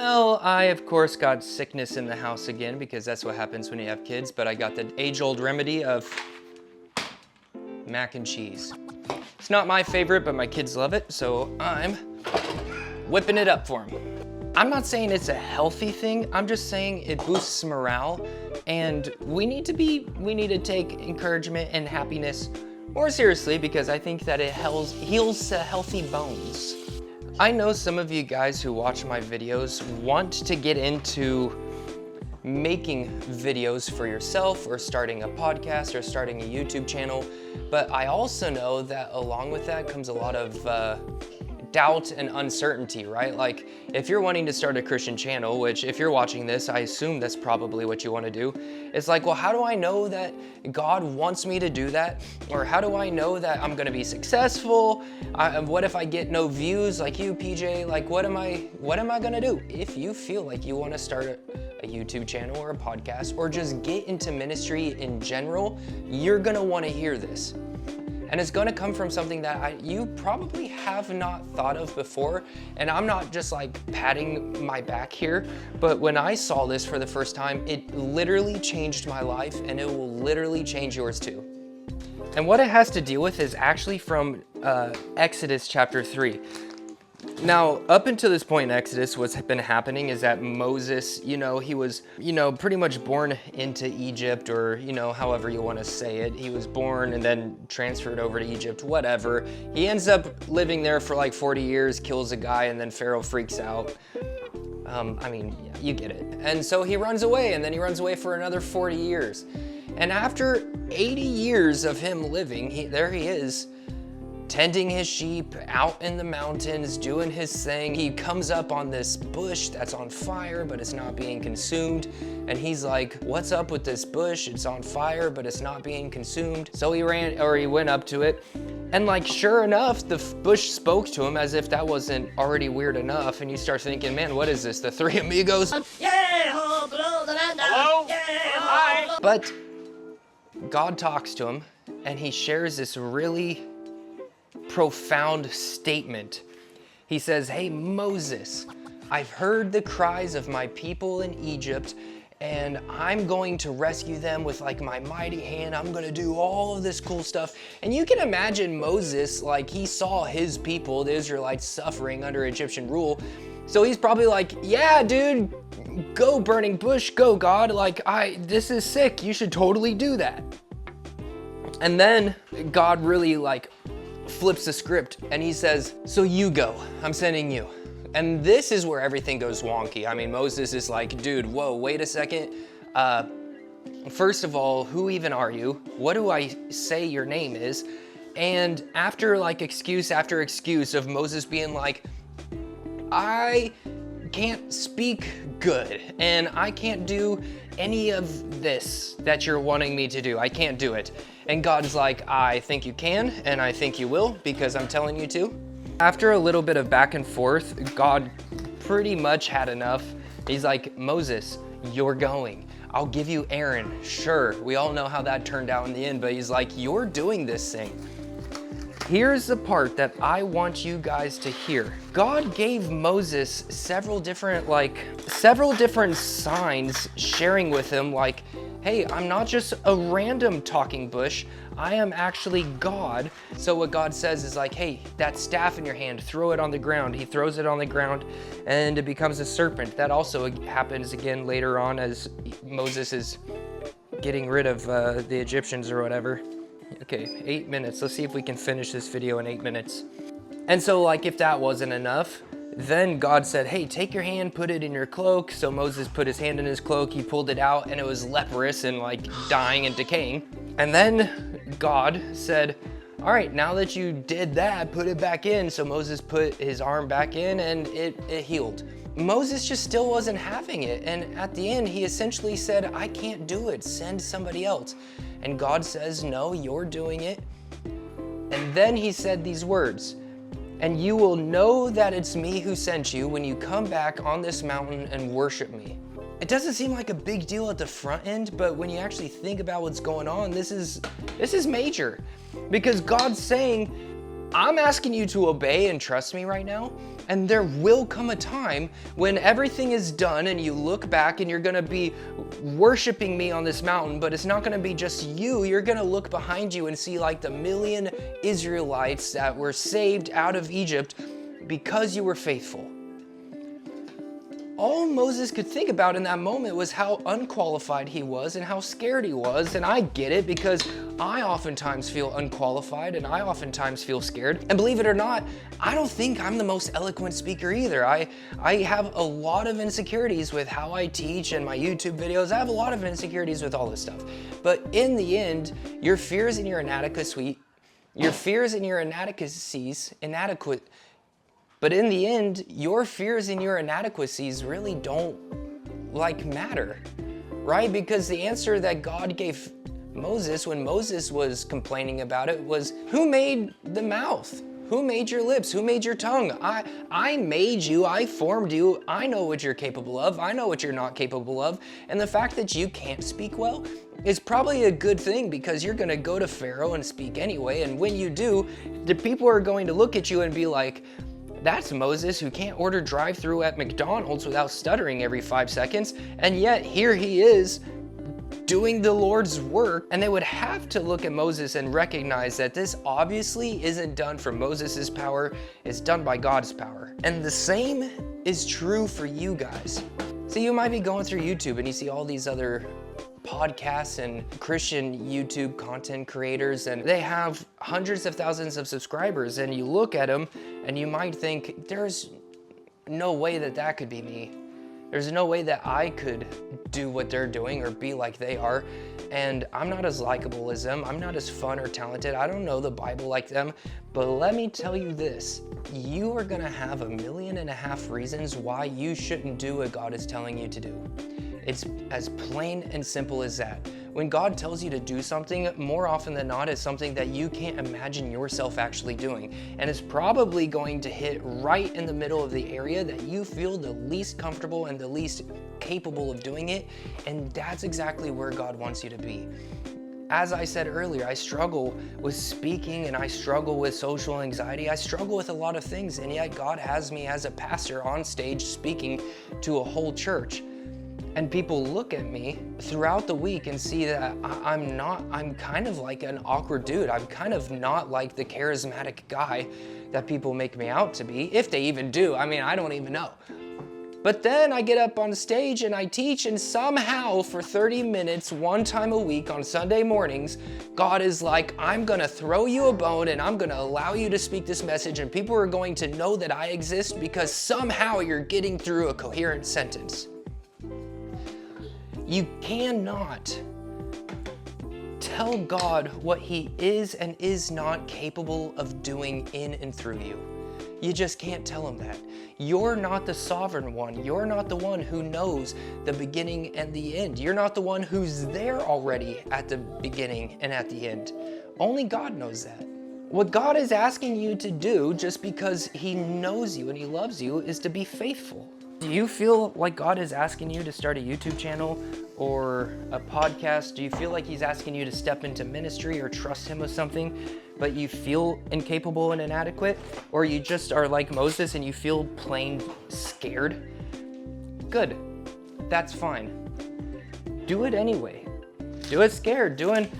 Well, I of course got sickness in the house again because that's what happens when you have kids, but I got the age-old remedy of mac and cheese. It's not my favorite, but my kids love it, so I'm whipping it up for them. I'm not saying it's a healthy thing, I'm just saying it boosts morale, and we need to take encouragement and happiness more seriously because I think that it heals healthy bones. I know some of you guys who watch my videos want to get into making videos for yourself or starting a podcast or starting a YouTube channel, but I also know that along with that comes a lot of doubt and uncertainty, right? Like if you're wanting to start a Christian channel, which if you're watching this, I assume that's probably what you want to do. It's like, well, how do I know that God wants me to do that? Or how do I know that I'm going to be successful? What if I get no views like you, PJ? Like, what am I going to do? If you feel like you want to start a YouTube channel or a podcast or just get into ministry in general, you're going to want to hear this. And it's gonna come from something that you probably have not thought of before. And I'm not just like patting my back here, but when I saw this for the first time, it literally changed my life and it will literally change yours too. And what it has to deal with is actually from Exodus chapter 3. Now, up until this point in Exodus, what's been happening is that Moses, he was, pretty much born into Egypt, or, however you want to say it. He was born and then transferred over to Egypt, whatever. He ends up living there for like 40 years, kills a guy, and then Pharaoh freaks out. Yeah, you get it. And so he runs away, and then he runs away for another 40 years. And after 80 years of him living, there he is, tending his sheep out in the mountains, doing his thing. He comes up on this bush that's on fire, but it's not being consumed. And he's like, what's up with this bush? It's on fire, but it's not being consumed. So he went up to it. And like, sure enough, the bush spoke to him as if that wasn't already weird enough. And you start thinking, man, what is this? The Three Amigos? Hello? Hi. But God talks to him and he shares this really profound statement. He says, hey, Moses, I've heard the cries of my people in Egypt, and I'm going to rescue them with like my mighty hand. I'm going to do all of this cool stuff. And you can imagine Moses, like he saw his people, the Israelites, suffering under Egyptian rule. So he's probably like, yeah, dude, go burning bush, go God. Like, this is sick. You should totally do that. And then God really flips the script and he says, so you go, I'm sending you. And this is where everything goes wonky. I mean, Moses is like, dude, whoa, wait a second. First of all, who even are you? What do I say your name is? And after excuse after excuse of Moses being like, I can't speak good and I can't do any of this that you're wanting me to do. I can't do it. And God's like, I think you can, and I think you will, because I'm telling you to. After a little bit of back and forth, God pretty much had enough. He's like, Moses, you're going. I'll give you Aaron. Sure, we all know how that turned out in the end, but he's like, you're doing this thing. Here's the part that I want you guys to hear. God gave Moses several different signs, sharing with him like, hey, I'm not just a random talking bush, I am actually God. So what God says is like, hey, that staff in your hand, throw it on the ground. He throws it on the ground and it becomes a serpent. That also happens again later on as Moses is getting rid of the Egyptians or whatever. Okay, 8 minutes. Let's see if we can finish this video in 8 minutes. And so if that wasn't enough, then God said, hey, take your hand, put it in your cloak. So Moses put his hand in his cloak, he pulled it out, and it was leprous and dying and decaying. And then God said, all right, now that you did that, put it back in. So Moses put his arm back in and it healed. Moses just still wasn't having it. And at the end, he essentially said, I can't do it, send somebody else. And God says, no, you're doing it. And then he said these words, and you will know that it's me who sent you when you come back on this mountain and worship me. It doesn't seem like a big deal at the front end, but when you actually think about what's going on, this is major. Because God's saying, I'm asking you to obey and trust me right now, and there will come a time when everything is done and you look back and you're gonna be worshiping me on this mountain, but it's not gonna be just you. You're gonna look behind you and see like the million Israelites that were saved out of Egypt because you were faithful. All Moses could think about in that moment was how unqualified he was and how scared he was. And I get it, because I oftentimes feel unqualified and I oftentimes feel scared. And believe it or not, I don't think I'm the most eloquent speaker either. I have a lot of insecurities with how I teach and my YouTube videos. I have a lot of insecurities with all this stuff. But in the end, your fears and your inadequacies, but in the end, your fears and your inadequacies really don't matter, right? Because the answer that God gave Moses when Moses was complaining about it was, who made the mouth? Who made your lips? Who made your tongue? I made you, I formed you. I know what you're capable of. I know what you're not capable of. And the fact that you can't speak well is probably a good thing, because you're gonna go to Pharaoh and speak anyway. And when you do, the people are going to look at you and be like, that's Moses, who can't order drive-through at McDonald's without stuttering every 5 seconds, and yet here he is doing the Lord's work. And they would have to look at Moses and recognize that this obviously isn't done from Moses's power, it's done by God's power. And the same is true for you guys. So you might be going through YouTube and you see all these other podcasts and Christian YouTube content creators, and they have hundreds of thousands of subscribers, and you look at them and you might think, there's no way that that could be me. There's no way that I could do what they're doing or be like they are. And I'm not as likable as them. I'm not as fun or talented. I don't know the Bible like them. But let me tell you this, you are gonna have 1.5 million reasons why you shouldn't do what God is telling you to do. It's as plain and simple as that. When God tells you to do something, more often than not, it's something that you can't imagine yourself actually doing. And it's probably going to hit right in the middle of the area that you feel the least comfortable and the least capable of doing it. And that's exactly where God wants you to be. As I said earlier, I struggle with speaking and I struggle with social anxiety. I struggle with a lot of things, and yet God has me as a pastor on stage speaking to a whole church. And people look at me throughout the week and see that I'm kind of like an awkward dude. I'm kind of not like the charismatic guy that people make me out to be, if they even do. I mean, I don't even know. But then I get up on stage and I teach, and somehow for 30 minutes, one time a week on Sunday mornings, God is like, I'm gonna throw you a bone and I'm gonna allow you to speak this message, and people are going to know that I exist because somehow you're getting through a coherent sentence. You cannot tell God what he is and is not capable of doing in and through you. You just can't tell him that. You're not the sovereign one. You're not the one who knows the beginning and the end. You're not the one who's there already at the beginning and at the end. Only God knows that. What God is asking you to do, just because he knows you and he loves you, is to be faithful. Do you feel like God is asking you to start a YouTube channel or a podcast? Do you feel like he's asking you to step into ministry or trust him with something, but you feel incapable and inadequate? Or you just are like Moses and you feel plain scared? Good, that's fine. Do it anyway. Do it scared, do it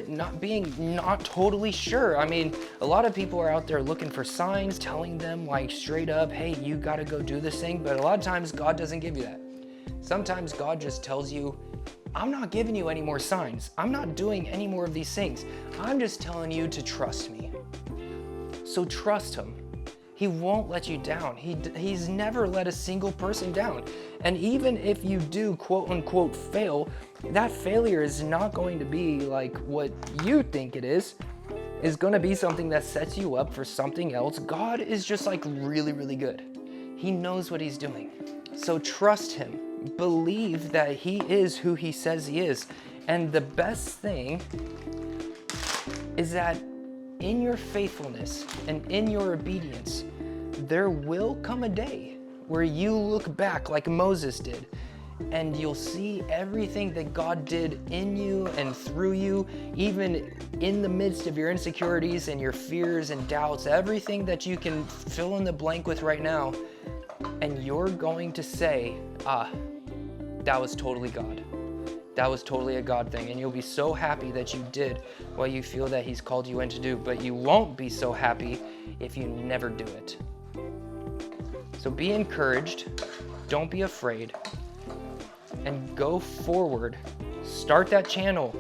not totally sure. I mean, a lot of people are out there looking for signs, telling them like straight up, hey, you gotta go do this thing, but a lot of times God doesn't give you that. Sometimes God just tells you, I'm not giving you any more signs. I'm not doing any more of these things. I'm just telling you to trust me. So trust him. He won't let you down. He's never let a single person down. And even if you do quote unquote fail, that failure is not going to be like what you think it is going to be something that sets you up for something else. God is just like really, really good. He knows what he's doing. So trust him. Believe that he is who he says he is. And the best thing is that in your faithfulness and in your obedience, there will come a day where you look back like Moses did and you'll see everything that God did in you and through you, even in the midst of your insecurities and your fears and doubts, everything that you can fill in the blank with right now. And you're going to say, that was totally God. That was totally a God thing. And you'll be so happy that you did what you feel that He's called you in to do, but you won't be so happy if you never do it. So be encouraged, don't be afraid, and go forward. Start that channel.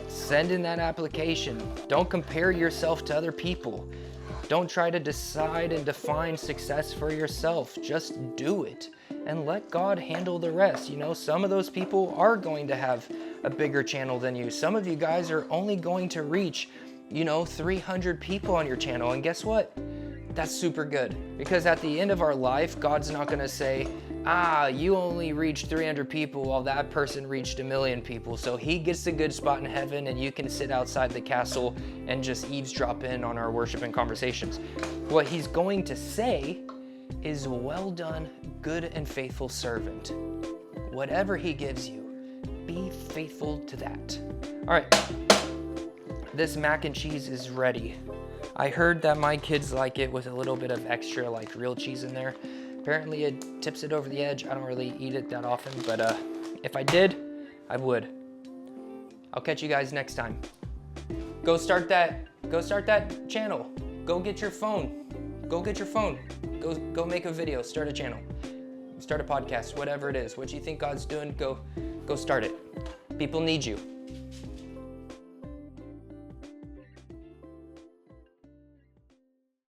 Send in that application. Don't compare yourself to other people. Don't try to decide and define success for yourself. Just do it and let God handle the rest. You know, some of those people are going to have a bigger channel than you. Some of you guys are only going to reach, 300 people on your channel. And guess what? That's super good, because at the end of our life, God's not going to say, you only reached 300 people while that person reached 1 million people. So he gets a good spot in heaven and you can sit outside the castle and just eavesdrop in on our worship and conversations. What he's going to say is, well done, good and faithful servant. Whatever he gives you, be faithful to that. All right, this mac and cheese is ready. I heard that my kids like it with a little bit of extra real cheese in there. Apparently it tips it over the edge. I don't really eat it that often, but if I did, I would. I'll catch you guys next time. Go start that channel. Go get your phone. Go make a video, start a channel, start a podcast, whatever it is. What you think God's doing, go start it. People need you.